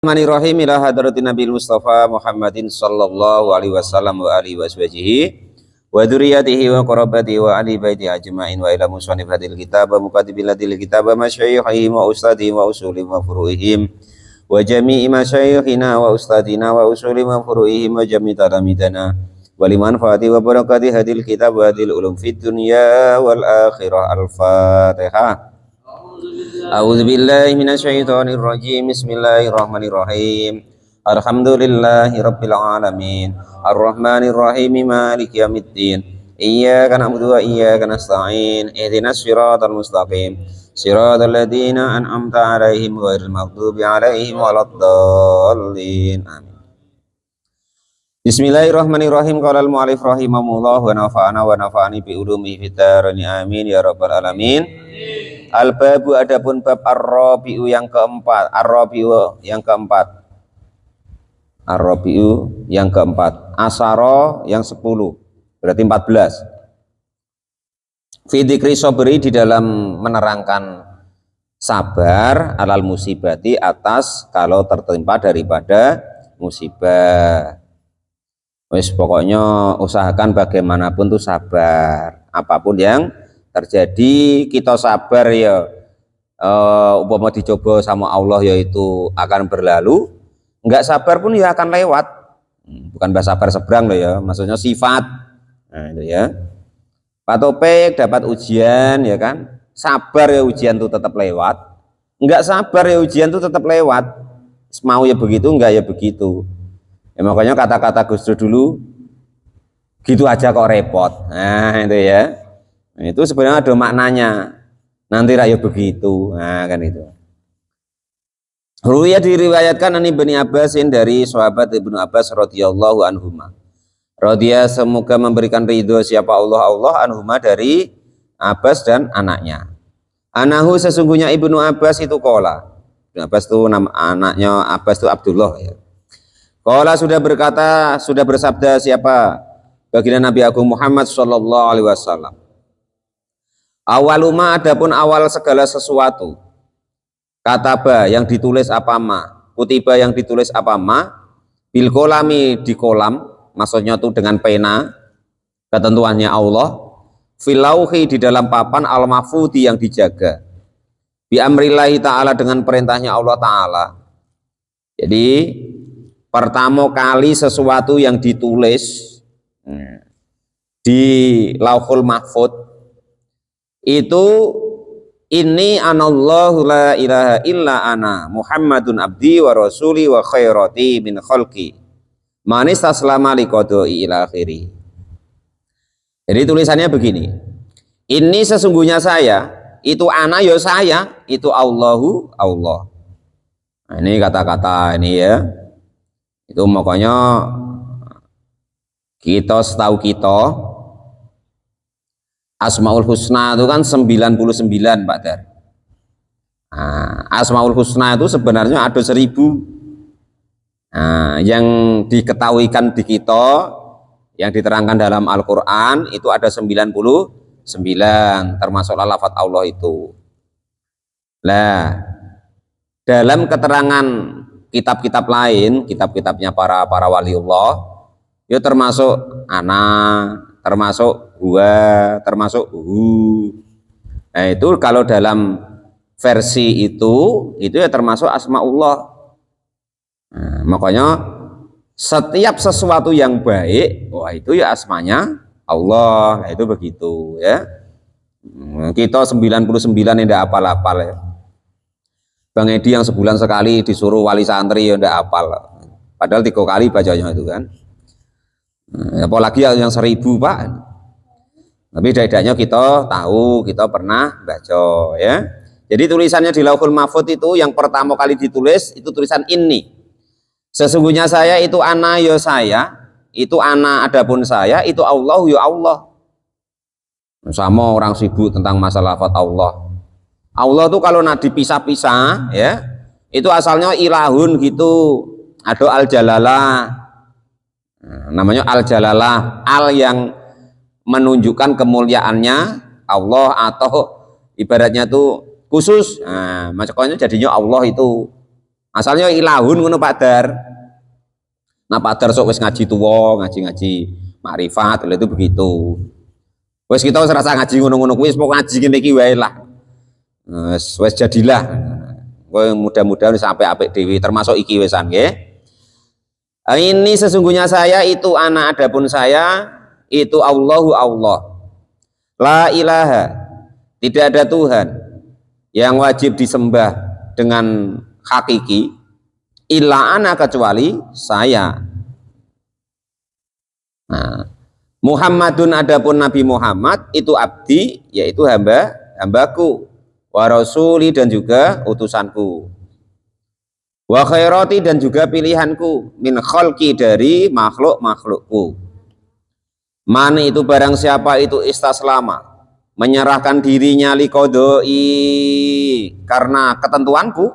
Bismillahirrahmanirrahim ila hadratin Nabil Mustafa Muhammadin sallallahu alaihi wasallam wa alihi washabihi wa dzurriyyatihi wa qarabatihi wa ali baiti ajmain wa ila musannif hadil kitab muqaddibil hadil kitab masyayikhihim wa ustadihim wa usulihim wa furu'ihim wa jami'i masyayikhina wa ustadina wa usulihim wa furu'ihim wa jami'i talamidana wa liman fati wa barakati hadil kitab wa hadil ulum fid dunya wal akhirah. Al-Fatihah. A'udzu billahi minasyaitonir rajim. Bismillahirrahmanirrahim. Alhamdulillahi rabbil alamin. Arrahmanir rahim. Maliki yaumiddin. Iyyaka na'budu wa iyyaka nasta'in. Ihdinas siratal mustaqim. Siratal ladzina an'amta 'alaihim ghairil maghdubi 'alaihim waladdallin. Amin. Bismillahirrahmanirrahim. Qala al-mu'allif rahimahullah wa nafa'ana wa nafa'ani bi ulumihi fid dharain. Amin ya rabbal alamin. Al-babu adapun bab ar-rabi'u yang keempat. Ar-rabi'u yang keempat. Ar-rabi'u yang keempat. Asyara yang 10. Berarti 14. Fi dzikri sabri, di dalam menerangkan sabar alal musibati, atas kalau tertimpa daripada musibah. Wis pokoknya usahakan bagaimanapun tuh sabar. Apapun yang terjadi kita sabar ya. Umpama dicoba sama Allah yaitu akan berlalu, enggak sabar pun ya akan lewat. Bukan bahasa sabar seberang loh ya, maksudnya sifat. Nah itu ya. Pak Topik dapat ujian ya kan, sabar ya ujian itu tetap lewat. Enggak sabar ya ujian itu tetap lewat. Mau ya begitu, enggak ya begitu. Ya makanya kata-kata Gus Dur dulu, gitu aja kok repot. Nah itu ya. Nah, itu sebenarnya ada maknanya. Nanti rakyat begitu. Nah kan itu. Ruya diriwayatkan ani Ibnu Abbasin, dari sahabat Ibnu Abbas radhiyallahu anhuma. Radhiya semoga memberikan ridho siapa Allah anhuma, dari Abbas dan anaknya. Anahu sesungguhnya Ibnu Abbas itu qala. Ibnu Abbas itu nama anaknya Abbas itu Abdullah ya. Qala sudah berkata, sudah bersabda siapa? Baginda Nabi Agung Muhammad sallallahu alaihi wasallam. Awaluma adapun awal segala sesuatu. Kataba yang ditulis apa ma, kutiba yang ditulis apa ma, bil kolami di kolam, maksudnya itu dengan pena, ketentuannya Allah, filauhi di dalam papan al mahfudi yang dijaga, bi amrillahi ta'ala dengan perintahnya Allah ta'ala. Jadi pertama kali sesuatu yang ditulis di lauhul mahfud itu, ini anallahu la ilaha illa ana Muhammadun abdi wa rasuli wa khairati min khalqi manis taslama liqadoi ila akhiri. Jadi tulisannya begini, ini sesungguhnya saya, itu ana ya saya, itu Allahu Allah. Nah, ini kata-kata ini ya, itu makanya kita setahu kita Asmaul Husna itu kan 99 Pak Dar. Nah, Asmaul Husna itu sebenarnya ada 1000. Nah, yang diketahuikan di kita, yang diterangkan dalam Al-Quran itu ada 99, termasuklah lafadz Allah itu. Nah, dalam keterangan kitab-kitab lain, kitab-kitabnya para waliullah, itu termasuk ana, termasuk huwa, termasuk hu. Nah itu kalau dalam versi itu ya termasuk asmaullah. Nah, makanya setiap sesuatu yang baik, wah itu ya asmanya Allah. Nah, itu begitu ya. Kita 99 tidak apal-apal ya. Bang Edi yang sebulan sekali disuruh wali santri ya tidak apal. Padahal 3 kali bacanya itu kan. Apalagi yang 1000 Pak. Tapi setidaknya kita tahu, kita pernah baca ya. Jadi tulisannya di lauhul mahfud itu yang pertama kali ditulis itu tulisan ini. Sesungguhnya saya itu ana ya saya, itu ana adapun saya, itu Allah ya Allah. Sama orang sibuk tentang masalah lafadz Allah. Allah tuh kalau nak dipisah-pisah ya, itu asalnya ilahun gitu. Ada al-jalalah. Namanya al-jalalah, al yang menunjukkan kemuliaannya Allah, atau ibaratnya tuh khusus. Nah, makanya jadinya Allah itu Asalnya ilahun ngono Pak Dar. Nah Pak Dar sok wis ngaji tuwa, ngaji-ngaji makrifat, itu begitu. Wis kita wis rasa ngaji ngono-ngono kuwi, pokok ngaji ngene iki wae lah. Wis jadilah. Kowe mudah-mudahan sampai apik dhewe termasuk iki wisan nggih. Ini sesungguhnya saya itu ana adapun saya itu Allahu Allah. La ilaha, tidak ada Tuhan yang wajib disembah dengan hakiki illa ana kecuali saya. Nah, Muhammadun adapun Nabi Muhammad itu abdi, yaitu hambaku, wa rasuli dan juga utusanku, wa khairati dan juga pilihanku, min khalqi dari makhluk-makhlukku. Man itu barang siapa itu istaslama, menyerahkan dirinya liqodoi karena ketentuanku,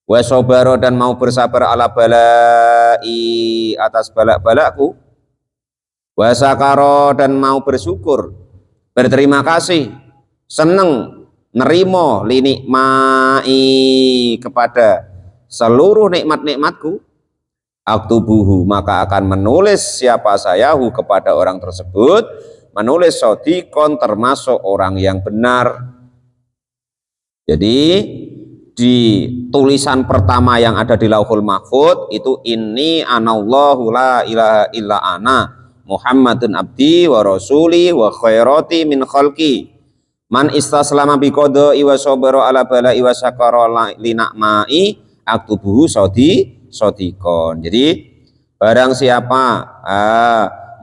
wa sobaro dan mau bersabar ala balai atas balak-balakku, wa sakaro dan mau bersyukur, berterima kasih, seneng nerimo linikmai kepada seluruh nikmat-nikmatku, aktubuhu maka akan menulis siapa saya hu kepada orang tersebut, menulis sodikon termasuk orang yang benar. Jadi di tulisan pertama yang ada di Lauhul Mahfud itu inni anallahu la ilaha illa ana Muhammadun abdi wa rasuli wa khairati min khalqi man istaslama biqodai wa sabara ala balai wa syakara linakmai aktubuhu sodikon. Jadi barang siapa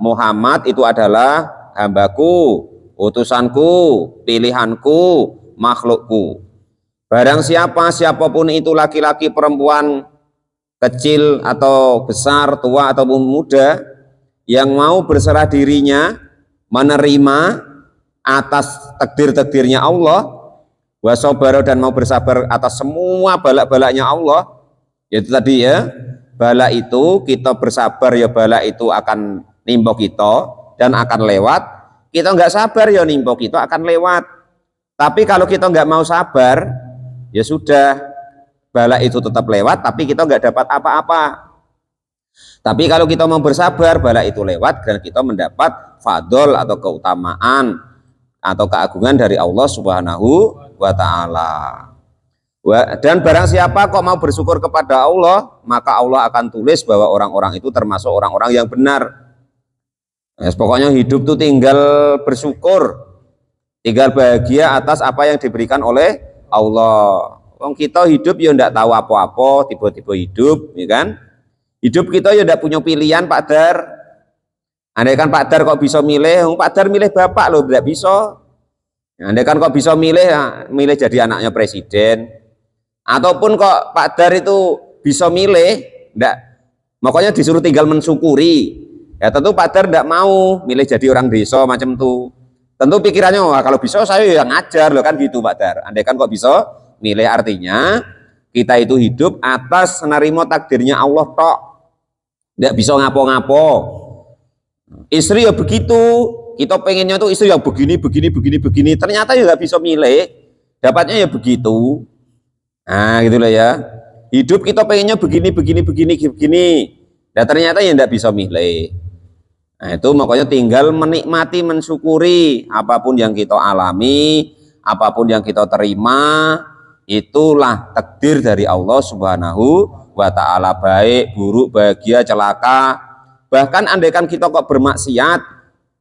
Muhammad itu adalah hambaku, utusanku, pilihanku, makhlukku. Barang siapapun itu laki-laki, perempuan, kecil atau besar, tua ataupun muda, yang mau berserah dirinya menerima atas takdir-takdirnya Allah, wasobaro dan mau bersabar atas semua balak-balaknya Allah, yaitu tadi ya, bala itu kita bersabar ya bala itu akan nimpa kita dan akan lewat. Kita nggak sabar ya nimpa kita akan lewat. Tapi kalau kita nggak mau sabar, ya sudah, bala itu tetap lewat tapi kita nggak dapat apa-apa. Tapi kalau kita mau bersabar, bala itu lewat dan kita mendapat fadl atau keutamaan atau keagungan dari Allah Subhanahu wa ta'ala. Dan barang siapa kok mau bersyukur kepada Allah, maka Allah akan tulis bahwa orang-orang itu termasuk orang-orang yang benar. Pokoknya hidup tuh tinggal bersyukur, tinggal bahagia atas apa yang diberikan oleh Allah. Kita hidup ya ndak tahu apa-apa, tiba-tiba hidup, ya kan? Hidup kita ya ndak punya pilihan, Pak Dar. Andai kan Pak Dar kok bisa milih, Pak Dar milih bapak loh, ndak bisa. Andai kan kok bisa milih jadi anaknya presiden, ataupun kok Pak Dar itu bisa milih, ndak, makanya disuruh tinggal mensyukuri. Ya tentu Pak Dar ndak mau milih jadi orang desa macam itu. Tentu pikirannya, wah kalau bisa saya yang ngajar loh kan gitu Pak Dar. Andai kan kok bisa milih, artinya kita itu hidup atas menerima takdirnya Allah tok, ndak bisa ngapo-ngapo. Istri ya begitu, kita pengennya tuh istri yang begini, ternyata ya nggak bisa milih, dapatnya ya begitu. Nah gitu lah ya, hidup kita pengennya begini, dan ternyata ya nggak bisa milih. Nah itu makanya tinggal menikmati, mensyukuri apapun yang kita alami, apapun yang kita terima, itulah takdir dari Allah Subhanahu wa ta'ala, baik, buruk, bahagia, celaka. Bahkan andaikan kita kok bermaksiat,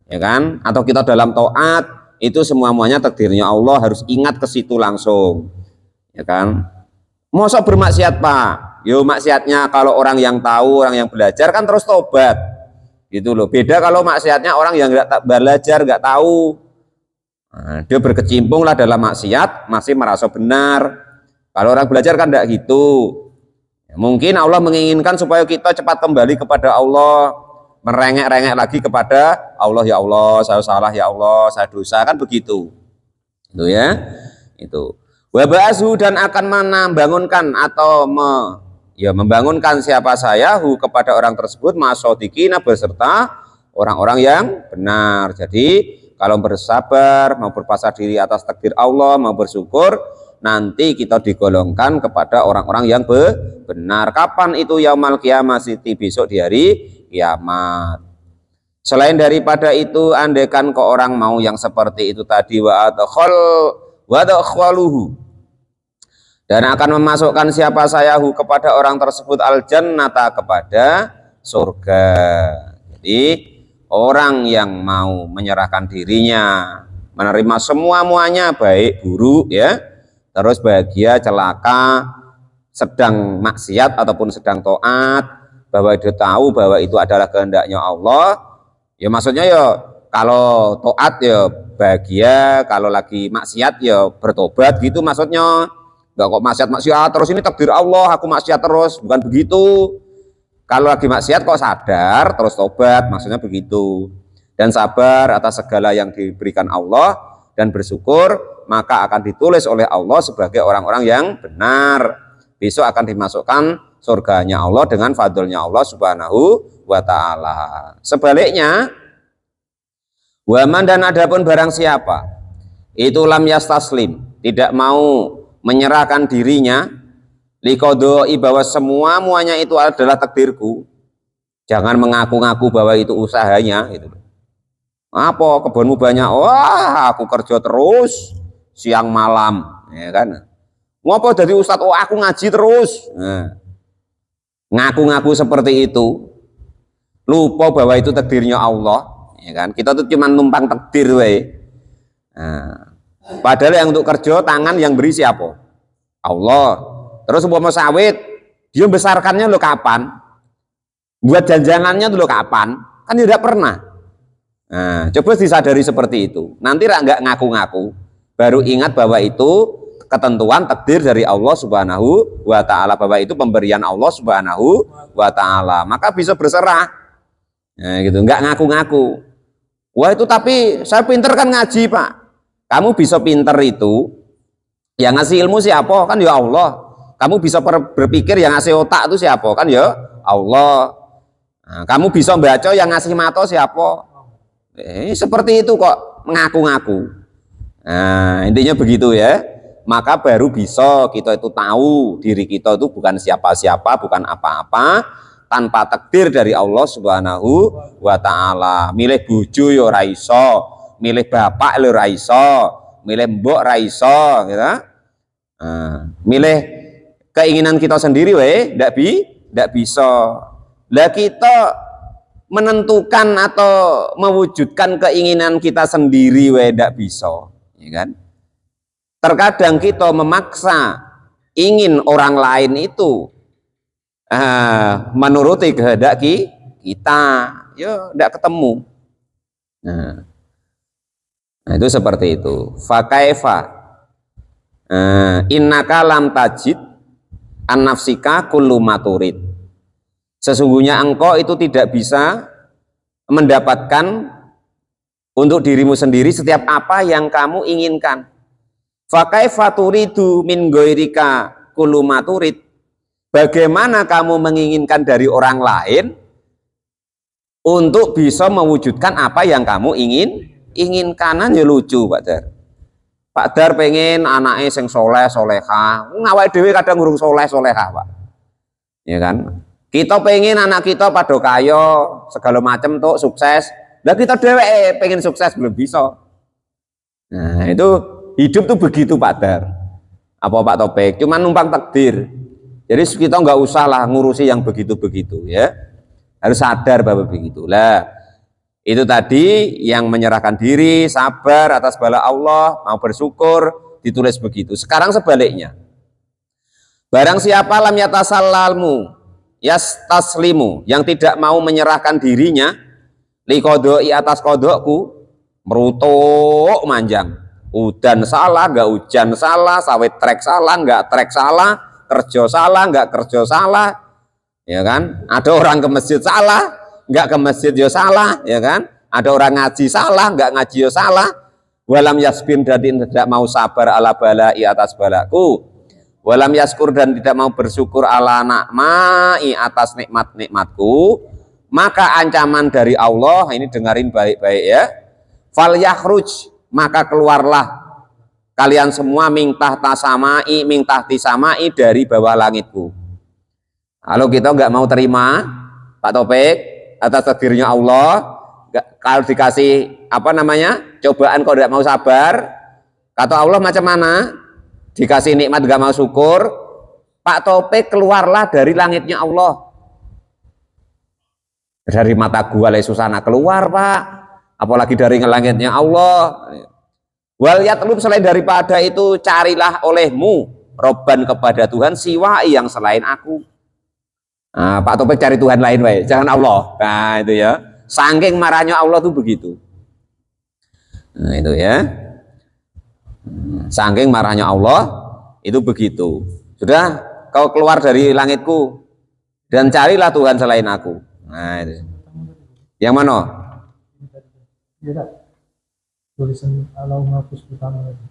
ya kan, atau kita dalam taat, itu semuanya takdirnya Allah, harus ingat ke situ langsung, ya kan. Masa bermaksiat Pak, yo maksiatnya kalau orang yang tahu, orang yang belajar kan terus tobat, gitu loh. Beda kalau maksiatnya orang yang nggak belajar, nggak tahu, nah, dia berkecimpung lah dalam maksiat, masih merasa benar. Kalau orang belajar kan enggak gitu. Mungkin Allah menginginkan supaya kita cepat kembali kepada Allah, merengek-rengek lagi kepada Allah, ya Allah, saya salah ya Allah, saya dosa, kan begitu. Itu ya. Itu. Wa ba'su dan akan membangunkan atau membangunkan siapa saya hu kepada orang tersebut masodikina beserta orang-orang yang benar. Jadi kalau bersabar, mau berpasrah diri atas takdir Allah, mau bersyukur, nanti kita digolongkan kepada orang-orang yang benar. Kapan itu? Yaumal qiyamah, siti besok di hari kiamat. Selain daripada itu, andaikan ke orang mau yang seperti itu tadi, wa adkhaluhu, dan akan memasukkan siapa sayahu kepada orang tersebut al jannata, kepada surga. Jadi orang yang mau menyerahkan dirinya, menerima semua-muanya, baik buruk ya, terus bahagia, celaka, sedang maksiat ataupun sedang taat, bahwa dia tahu bahwa itu adalah kehendaknya Allah. Ya maksudnya ya kalau taat ya bahagia, kalau lagi maksiat ya bertobat gitu maksudnya. Enggak kok maksiat terus, ini takdir Allah aku maksiat terus, bukan begitu. Kalau lagi maksiat kok sadar terus tobat, maksudnya begitu. Dan sabar atas segala yang diberikan Allah dan bersyukur, maka akan ditulis oleh Allah sebagai orang-orang yang benar. Besok akan dimasukkan surganya Allah dengan fadlnya Allah Subhanahu wa ta'ala. Sebaliknya, waman, dan adapun barang siapa itu lam yastaslim, tidak mau menyerahkan dirinya, liqadoi, bahwa semua-muanya itu adalah takdirku. Jangan mengaku-ngaku bahwa itu usahanya gitu. Apa kebunmu banyak? Wah, aku kerja terus siang malam, ya kan? Ngapa jadi ustadz? Oh, aku ngaji terus. Nah, ngaku-ngaku seperti itu, lupa bahwa itu takdirnya Allah, ya kan? Kita tuh cuma numpang takdir we. Nah, padahal yang untuk kerja tangan yang beri siapa? Allah. Terus umpama sawit, dia membesarkannya lo kapan? Buat janjangannya dulu kapan? Kan tidak pernah. Nah, coba disadari seperti itu. Nanti nggak ngaku-ngaku, baru ingat bahwa itu ketentuan takdir dari Allah Subhanahu wa ta'ala, bahwa itu pemberian Allah Subhanahu wa ta'ala, maka bisa berserah. Nah, gitu, nggak ngaku-ngaku. Wah itu tapi saya pinter kan ngaji Pak. Kamu bisa pinter itu, yang ngasih ilmu siapa? Kan ya Allah. Kamu bisa berpikir, yang ngasih otak itu siapa? Kan ya Allah. Nah, kamu bisa baca, yang ngasih mata siapa? Seperti itu kok mengaku-ngaku. Nah, intinya begitu ya. Maka baru bisa kita itu tahu diri kita itu bukan siapa-siapa, bukan apa-apa, tanpa takdir dari Allah Subhanahu wa ta'ala. Milih bojo ya ora iso, milih bapak ya ora iso, milih mbok ora iso, gitu. Nah, milih keinginan kita sendiri ndak bisa. Lah kita menentukan atau mewujudkan keinginan kita sendiri ndak bisa, ya kan? Terkadang kita memaksa ingin orang lain itu menuruti kehendak kita, ya ndak ketemu. Nah, itu seperti itu. Fakaifa innaka lam tajid an nafsika kullu maturid. Sesungguhnya engkau itu tidak bisa mendapatkan untuk dirimu sendiri setiap apa yang kamu inginkan. Fakaifa turidu min ghairika kullu maturid. Bagaimana kamu menginginkan dari orang lain untuk bisa mewujudkan apa yang kamu inginkan? Ya lucu Pak Dar. Pak Dar pengen anaknya sing soleh soleha, ngawai dewi kadang ngurung soleh soleha Pak, ya kan? Kita pengen anak kita pada kaya segala macam tuh sukses, lah kita dewe pengen sukses belum bisa. Nah itu hidup tuh begitu Pak Dar, apa Pak Topik? Cuma numpang takdir. Jadi kita nggak usah lah ngurusi yang begitu-begitu ya, harus sadar bahwa begitulah. Itu tadi yang menyerahkan diri, sabar atas bala Allah, mau bersyukur, ditulis begitu. Sekarang sebaliknya, barang siapa lam yatasallalmu yastaslimu, yang tidak mau menyerahkan dirinya liqadoi atas kodokku, merutuk manjang, udan salah nggak hujan salah, sawit trek salah nggak trek salah, kerja salah nggak kerja salah, ya kan? Ada orang ke masjid salah nggak ke masjid ya salah, ya kan? Ada orang ngaji salah nggak ngaji ya salah. Walam yasbin, dan tidak mau sabar ala balai atas balaku. Walam yaskur, dan tidak mau bersyukur ala nakmai atas nikmat-nikmatku. Maka ancaman dari Allah, ini dengarin baik-baik ya. Fal yakhruj, maka keluarlah kalian semua min tahta samai, min tahti samai, dari bawah langitku. Kalau kita nggak mau terima Pak Topik atas takdirnya Allah, kalau dikasih apa namanya cobaan kok tidak mau sabar, kata Allah macam mana? Dikasih nikmat nggak mau syukur, Pak Topik keluarlah dari langitnya Allah. Dari mata gua Susana keluar Pak, apalagi dari langitnya Allah. Wal yatlub, selain daripada itu carilah olehmu Robban, kepada Tuhan, siwai, yang selain aku. Nah, Pak Topik cari Tuhan lain, wae, jangan Allah. Nah itu ya, saking marahnya Allah tuh begitu. Nah itu ya, saking marahnya Allah itu begitu. Sudah, kau keluar dari langitku dan carilah Tuhan selain aku. Nah itu. Yang mana? Tulisan Allahumma hapus pertama lagi.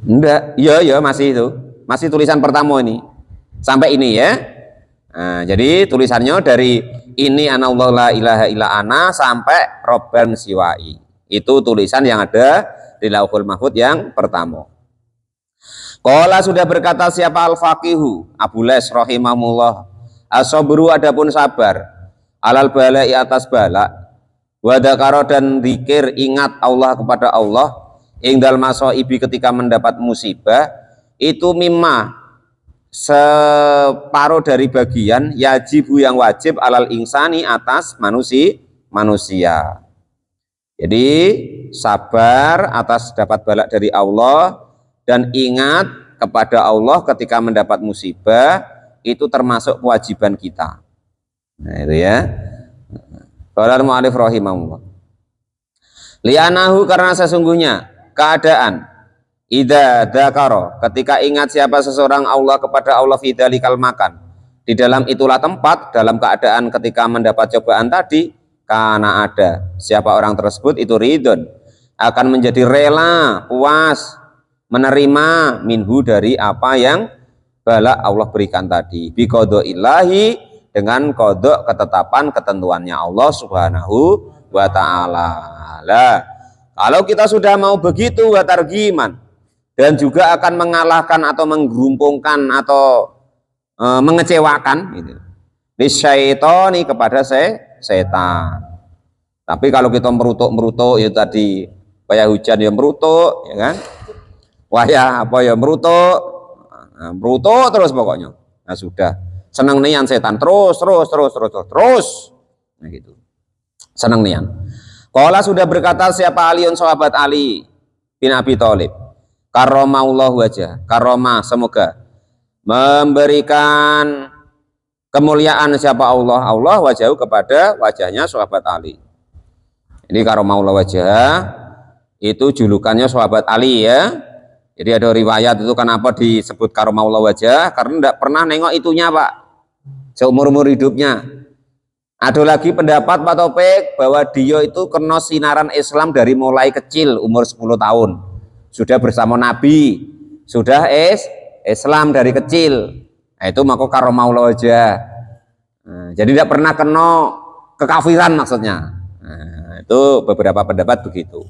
Enggak, iya masih itu. Masih tulisan pertama ini. Sampai ini ya. Nah, jadi tulisannya dari ini anallahu la ilaha illa ana sampai Robban siwai. Itu tulisan yang ada di Lauhul Mahfuz yang pertama. Qala, sudah berkata siapa al-faqihu Abu Les rahimahullah, as-sabru, adapun sabar, alal balai, atas bala, wa dzakara, dan zikir ingat Allah kepada Allah, ingdal masaibi, ketika mendapat musibah, itu mimma, separuh dari bagian, yajibu, yang wajib, alal insani, atas manusia. Jadi sabar atas dapat balak dari Allah dan ingat kepada Allah ketika mendapat musibah, itu termasuk kewajiban kita. Nah itu ya. Qala al-mu'allif rahimahullah, li'anahu, karena sesungguhnya keadaan, idza dzakara, ketika ingat siapa seseorang Allah kepada Allah, fi dzalikal makan, di dalam itulah tempat, dalam keadaan ketika mendapat cobaan tadi, karena ada siapa orang tersebut itu ridon, akan menjadi rela, puas, menerima minhu, dari apa yang bala Allah berikan tadi, bi qadaillahi, dengan kodok, ketetapan, ketentuannya Allah subhanahu wa ta'ala. Lah, kalau kita sudah mau begitu, wa targiman, dan juga akan mengalahkan atau menggerumpungkan atau mengecewakan gitu, lisyaitoni, kepada setan. Tapi kalau kita merutuk ya tadi, wayah hujan ya merutuk, ya kan, wayah apa ya merutuk terus pokoknya. Nah sudah, seneng nian setan terus, nah gitu, seneng nian. Qala, sudah berkata siapa Aliun, sahabat Ali bin Abi Thalib, karromaullahu wajah, karroma, semoga memberikan kemuliaan siapa Allah wajahhu, kepada wajahnya sahabat Ali. Ini karromaullahu wajah itu julukannya sahabat Ali ya. Jadi ada riwayat itu kenapa disebut karromaullahu wajah, karena tidak pernah nengok itunya Pak seumur-umur hidupnya. Ada lagi pendapat Pak Topik bahwa dia itu kena sinaran Islam dari mulai kecil, umur 10 tahun sudah bersama Nabi, sudah Islam dari kecil. Nah, itu maka karromaullahu wajah. Nah, jadi tidak pernah kena kekafiran maksudnya. Nah, itu beberapa pendapat begitu.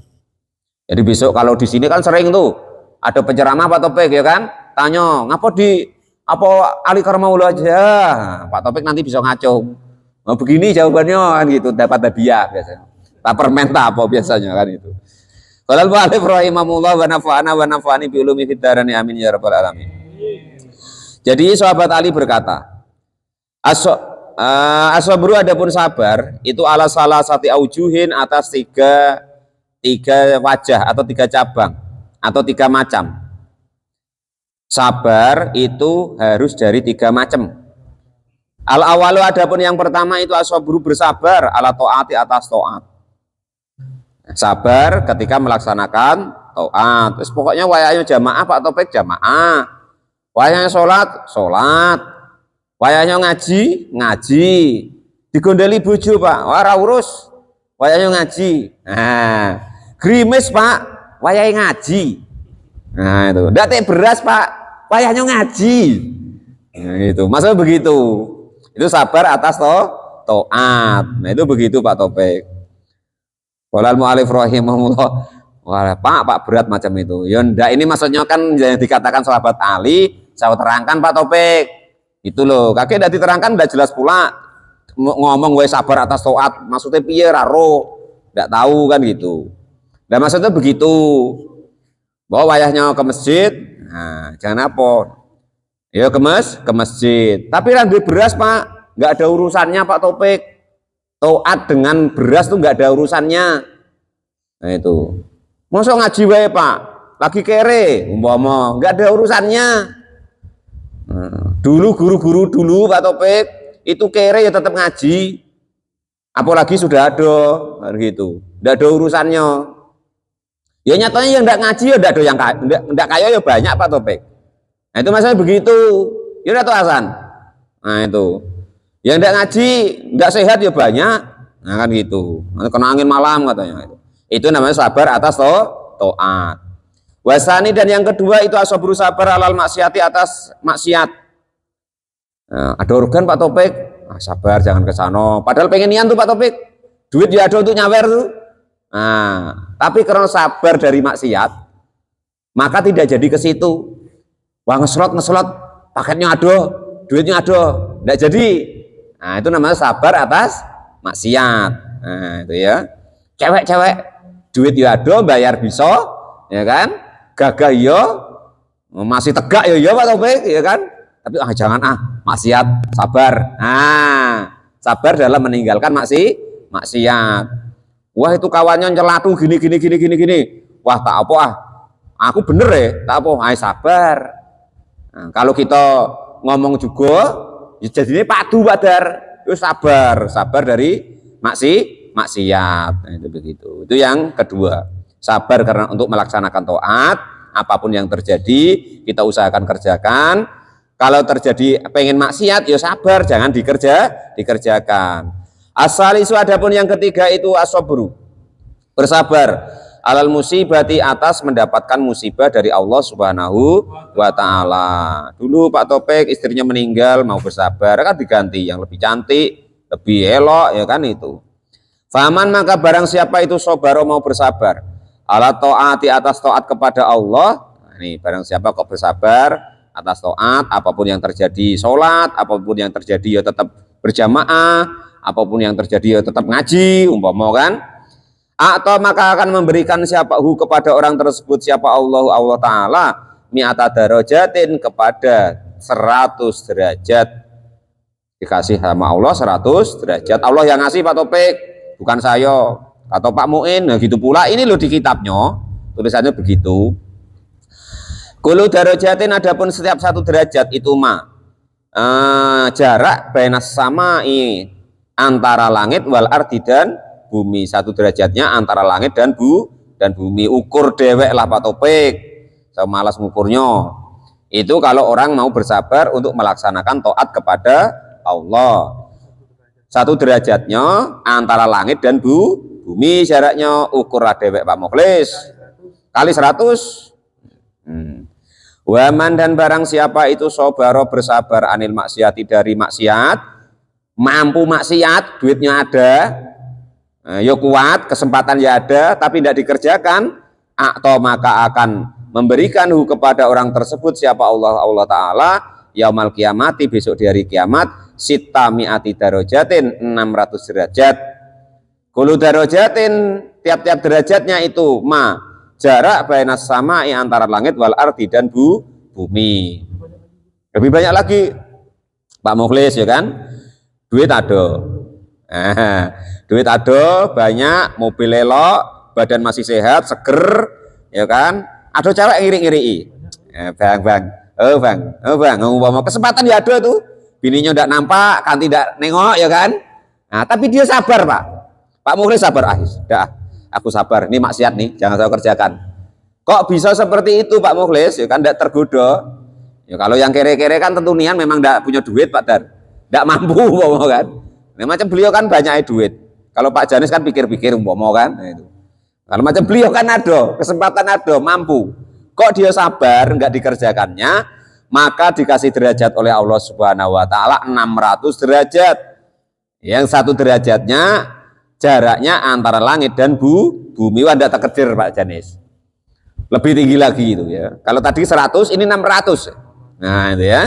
Jadi besok kalau di sini kan sering tuh ada penceramah Pak Topik ya kan, tanya ngapa Ali karromaullahu wajah. Pak Topik nanti bisa ngaco. Oh, begini jawabannya kan gitu, dapat hadiah biasanya. Tak permen tak apa biasanya kan itu. Qala al-mu'allif rahimahullah, wa nafa'ani bi ulumi fid dharani, amin ya rabbal alamin. Jadi sahabat Ali berkata, as-sabru, adapun sabar, itu ala salah satu aujuhin, atas tiga wajah atau tiga cabang atau tiga macam. Sabar itu harus dari tiga macam. Al-awalu, adapun yang pertama itu as-sabru, bersabar ala taati, atas taat. Sabar ketika melaksanakan taat. Terus pokoknya wayahnya jamaah Pak Topik jamaah. Wayahnya sholat, wayahnya ngaji. Digondeli bojo Pak, ora urus, wayahnya ngaji. Nah, grimis Pak, wayahnya ngaji. Nah itu, date beras Pak, wayahnya ngaji. Nah itu, maksudnya begitu. Itu sabar atas taat. Nah itu begitu Pak Topik. Qala al-mu'allif rahimahullah, Wah, Pak berat macam itu. Ya ndak, ini maksudnya kan yang dikatakan sahabat Ali, saya terangkan Pak Topik. Itu loh, kakek udah diterangkan udah jelas pula ngomong gue sabar atas taat. Maksudnya piye raro? Ndak tahu kan gitu. Dan maksudnya begitu. Bahwa wayahnya ke masjid, nah, jangan apa? Ya ke masjid. Tapi rantai beras Pak, nggak ada urusannya Pak Topik. Taat dengan beras tuh nggak ada urusannya. Nah itu. Masa ngaji wae Pak, lagi kere, umpama nggak ada urusannya. Nah, dulu guru-guru dulu Pak Topik itu kere ya tetap ngaji. Apalagi sudah ada gitu, nggak ada urusannya. Ya nyatanya yang nggak ngaji ya nggak ada, yang nggak kaya ya banyak Pak Topik. Nah itu masalah begitu. Ya udah tuh Hasan. Nah itu. Yang nggak ngaji, nggak sehat ya banyak. Nah kan gitu. Kena angin malam katanya itu. Itu namanya sabar atas taat. Wasani, dan yang kedua itu asobru sabar alal maksiati, atas maksiat. Nah, ada organ Pak Topik, sabar jangan ke sana. Padahal pengen nian tuh Pak Topik, duit ya ada untuk nyawer tuh. Nah, tapi karena sabar dari maksiat, maka tidak jadi ke situ. Wah ngeslot, paketnya ada, duitnya ada, tidak jadi. Nah itu namanya sabar atas maksiat. Nah itu ya. Cewek-cewek, duit ya ada, bayar bisa, ya kan? Gagah ya, masih tegak ya Pak Topik, ya kan? Tapi jangan maksiat, sabar. Nah, sabar dalam meninggalkan maksiat. Wah itu kawannya nyelatu gini. Wah tak apa aku bener ya, tak apa, sabar. Nah, kalau kita ngomong juga, ya jadinya padu Badar, itu sabar dari maksiat. Nah, itu begitu. Itu yang kedua. Sabar karena untuk melaksanakan taat, apapun yang terjadi kita usahakan kerjakan. Kalau terjadi pengen maksiat ya sabar, jangan dikerjakan. Asalisu, adapun yang ketiga itu asobru, bersabar alal musibati, atas mendapatkan musibah dari Allah Subhanahu wa taala. Dulu Pak Topik istrinya meninggal, mau bersabar kan diganti yang lebih cantik, lebih elok, ya kan itu. Faman, maka barang siapa itu sobaro, mau bersabar ala taati, atas taat kepada Allah. Nah, ini barang siapa kok bersabar atas taat, apapun yang terjadi, sholat, apapun yang terjadi ya tetap berjamaah, apapun yang terjadi ya tetap ngaji, umpama kan. Atau maka akan memberikan siapahu kepada orang tersebut, siapa Allah Ta'ala, mi'ata darajatin, kepada 100 derajat. Dikasih sama Allah 100 derajat. Allah yang ngasih Pak Topik, bukan saya atau Pak Muin. Nah gitu pula ini loh di kitabnya, tulisannya begitu. Kulu darajatin, adapun setiap 1 derajat itu jarak bainas samai, antara langit, wal ardi, dan bumi. 1 derajatnya antara langit dan bumi. Ukur dewek lah Pak Topik, saya malas ngukurnya. Itu kalau orang mau bersabar untuk melaksanakan taat kepada Allah. 1 derajatnya antara langit dan bumi, jaraknya ukur dewek Pak Mukhlis, kali 100. Waman, dan barang siapa itu sobaro, bersabar anil maksiati, dari maksiat, mampu maksiat, duitnya ada, ya kuat, kesempatan ya ada, tapi tidak dikerjakan, atau maka akan memberikan kepada orang tersebut siapa Allah Ta'ala yaumal kiamati, besok di hari kiamat, sita mi'ati darajatin, 600 derajat. Kulu darajatin, tiap-tiap derajatnya itu jarak bainas samai, antara langit, wal ardi, dan bumi. Lebih banyak lagi Pak Mukhlis, ya kan? Duit ada, duit ada banyak, mobil elok, badan masih sehat, seger, ya kan? Ada cewek ngiri-ngiri, bang, ngomong kesempatan ya ada tuh, bininya ndak nampak, kan tidak nengok, ya kan? Nah, tapi dia sabar Pak Mukhlis sabar, aku sabar, ini maksiat nih, jangan saya kerjakan. Kok bisa seperti itu Pak Mukhlis? Ya kan tidak tergoda. Ya kalau yang kere-kere kan tentu nian memang tidak punya duit Pak Dar, tidak mampu kan. Nah, macam beliau kan banyak duit. Kalau Pak Janis kan pikir-pikir kan. Nah, itu. Kalau macam beliau kan ada, kesempatan ada, mampu. Kok dia sabar nggak dikerjakannya? Maka dikasih derajat oleh Allah Subhanahu Wa Taala 600 derajat. Yang 1 derajatnya jaraknya antara langit dan bumi. Wah, tidak terkejar Pak Janis. Lebih tinggi lagi itu ya. Kalau tadi 100, ini 600. Nah, itu ya.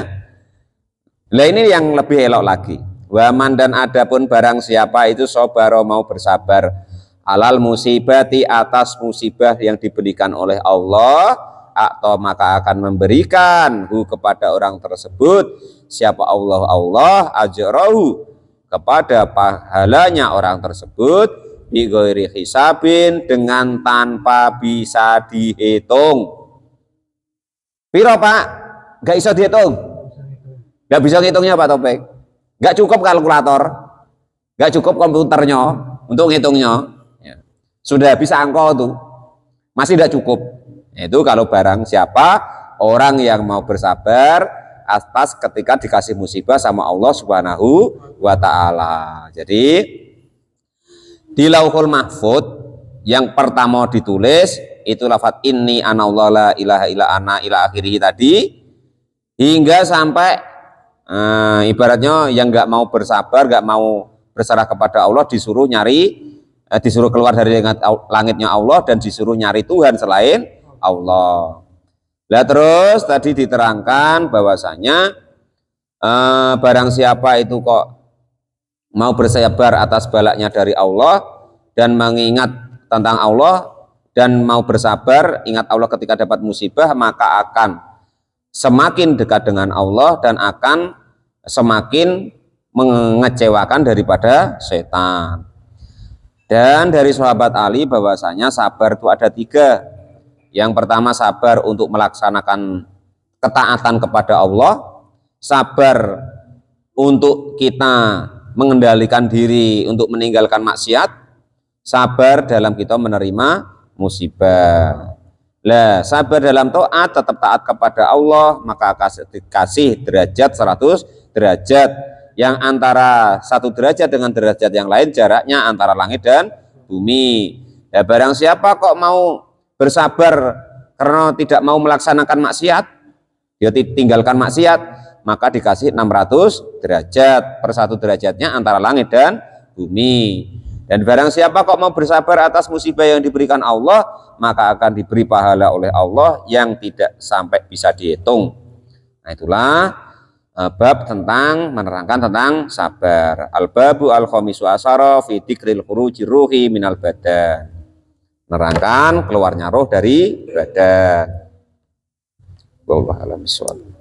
Nah, ini yang lebih elok lagi. Waman dan adapun barang siapa itu sobaro mau bersabar alal musibati atas musibah yang diberikan oleh Allah, atau maka akan memberikan kepada orang tersebut siapa Allah ajrahu kepada pahalanya orang tersebut bi ghairi hisabin dengan tanpa bisa dihitung. Piro Pak? Gak bisa dihitung. Gak bisa ngitungnya Pak Topik. Gak cukup kalkulator, gak cukup komputernya untuk ngitungnya. Ya. Sudah bisa angka tuh, masih tidak cukup. Itu kalau barang siapa orang yang mau bersabar atas ketika dikasih musibah sama Allah Subhanahu wa Ta'ala. Jadi di Lauhul Mahfud yang pertama ditulis itu lafaz inni anallahu la ilaha illa ana ila akhirih tadi, hingga sampai ibaratnya yang nggak mau bersabar, nggak mau berserah kepada Allah disuruh nyari, disuruh keluar dari langitnya Allah dan disuruh nyari Tuhan selain Allah. Nah, terus tadi diterangkan bahwasanya barang siapa itu kok mau bersabar atas balaknya dari Allah dan mengingat tentang Allah dan mau bersabar, ingat Allah ketika dapat musibah, maka akan semakin dekat dengan Allah dan akan semakin mengecewakan daripada setan. Dan dari sahabat Ali bahwasanya sabar itu ada 3. Yang pertama sabar untuk melaksanakan ketaatan kepada Allah, sabar untuk kita mengendalikan diri untuk meninggalkan maksiat, sabar dalam kita menerima musibah. Lah, sabar dalam taat, tetap taat kepada Allah, maka dikasih derajat 100 derajat. Yang antara 1 derajat dengan derajat yang lain jaraknya antara langit dan bumi. Ya, barang siapa kok mau bersabar karena tidak mau melaksanakan maksiat, dia tinggalkan maksiat, maka dikasih 600 derajat. Per 1 derajatnya antara langit dan bumi. Dan barang siapa kok mau bersabar atas musibah yang diberikan Allah, maka akan diberi pahala oleh Allah yang tidak sampai bisa dihitung. Nah, itulah bab tentang menerangkan tentang sabar. Al-babu al-khamisu asyara fi dzikril khuruji ruhi minal badan. Menerangkan keluarnya roh dari badan. Wallahu a'lam bishawab.